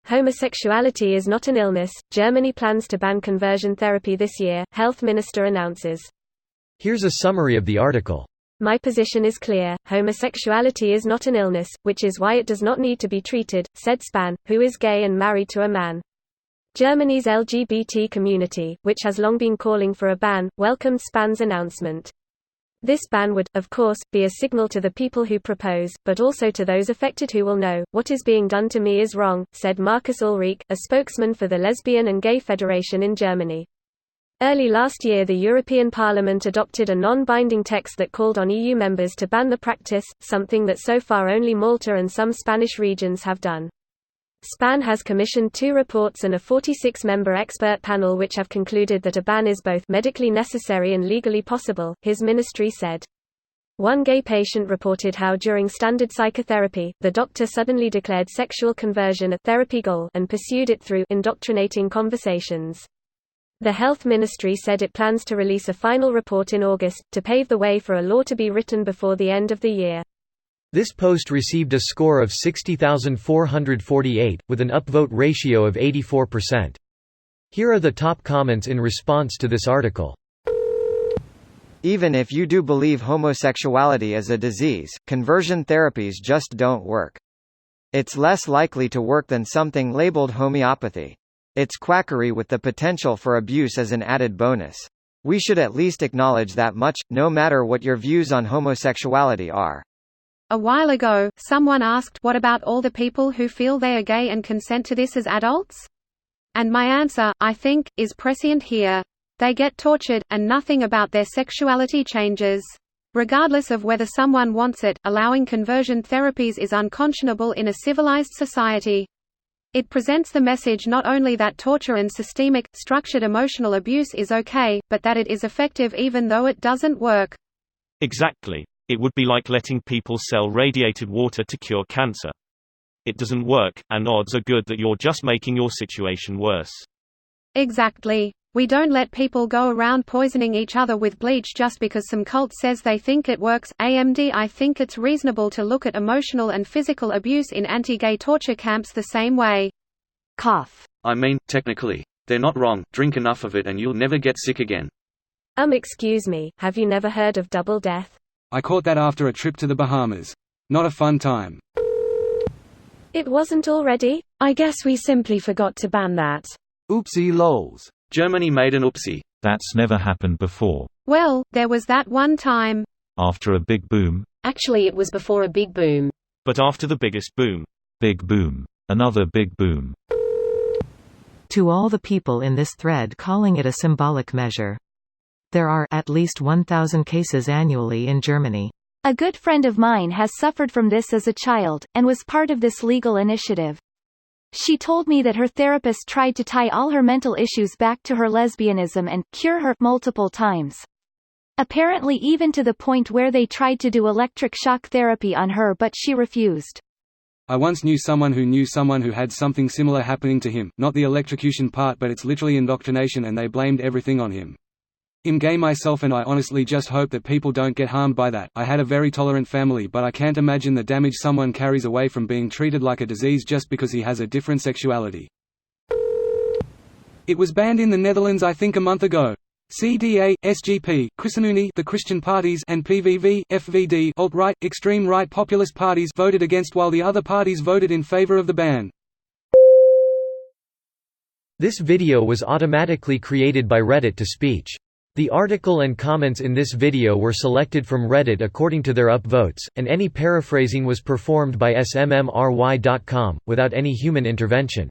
Homosexuality is not an illness. Germany plans to ban conversion therapy this year, health minister announces. Here's a summary of the article. My position is clear. Homosexuality is not an illness, which is why it does not need to be treated, said Spahn, who is gay and married to a man. Germany's LGBT community, which has long been calling for a ban, welcomed Spahn's announcement. This ban would, of course, be a signal to the people who propose, but also to those affected who will know, what is being done to me is wrong, said Markus Ulrich, a spokesman for the Lesbian and Gay Federation in Germany. Early last year the European Parliament adopted a non-binding text that called on EU members to ban the practice, something that so far only Malta and some Spanish regions have done. Spahn has commissioned 2 reports and a 46-member expert panel which have concluded that a ban is both medically necessary and legally possible, his ministry said. One gay patient reported how during standard psychotherapy, the doctor suddenly declared sexual conversion a therapy goal and pursued it through indoctrinating conversations. The health ministry said it plans to release a final report in August, to pave the way for a law to be written before the end of the year. This post received a score of 60,448, with an upvote ratio of 84%. Here are the top comments in response to this article. Even if you do believe homosexuality is a disease, conversion therapies just don't work. It's less likely to work than something labeled homeopathy. It's quackery with the potential for abuse as an added bonus. We should at least acknowledge that much, no matter what your views on homosexuality are. A while ago, someone asked, what about all the people who feel they are gay and consent to this as adults? And my answer, I think, is prescient here. They get tortured, and nothing about their sexuality changes. Regardless of whether someone wants it, allowing conversion therapies is unconscionable in a civilized society. It presents the message not only that torture and systemic, structured emotional abuse is okay, but that it is effective even though it doesn't work. Exactly. It would be like letting people sell radiated water to cure cancer. It doesn't work, and odds are good that you're just making your situation worse. Exactly. We don't let people go around poisoning each other with bleach just because some cult says they think it works. AMD I think it's reasonable to look at emotional and physical abuse in anti-gay torture camps the same way. Cough. I mean, technically, they're not wrong. Drink enough of it and you'll never get sick again. Excuse me, have you never heard of double death? I caught that after a trip to the Bahamas. Not a fun time. It wasn't already? I guess we simply forgot to ban that. Oopsie lols. Germany made an oopsie. That's never happened before. Well, there was that one time. After a big boom. Actually it was before a big boom. But after the biggest boom. Big boom. Another big boom. To all the people in this thread calling it a symbolic measure. There are at least 1,000 cases annually in Germany. A good friend of mine has suffered from this as a child, and was part of this legal initiative. She told me that her therapist tried to tie all her mental issues back to her lesbianism and cure her multiple times. Apparently even to the point where they tried to do electric shock therapy on her but she refused. I once knew someone who had something similar happening to him, not the electrocution part but it's literally indoctrination and they blamed everything on him. I'm gay myself and I honestly just hope that people don't get harmed by that. I had a very tolerant family but I can't imagine the damage someone carries away from being treated like a disease just because he has a different sexuality. It was banned in the Netherlands I think a month ago. CDA, SGP, ChristenUnie, the Christian parties, and PVV, FVD, alt-right, extreme-right populist parties voted against while the other parties voted in favor of the ban. This video was automatically created by Reddit to speech. The article and comments in this video were selected from Reddit according to their upvotes, and any paraphrasing was performed by smmry.com, without any human intervention.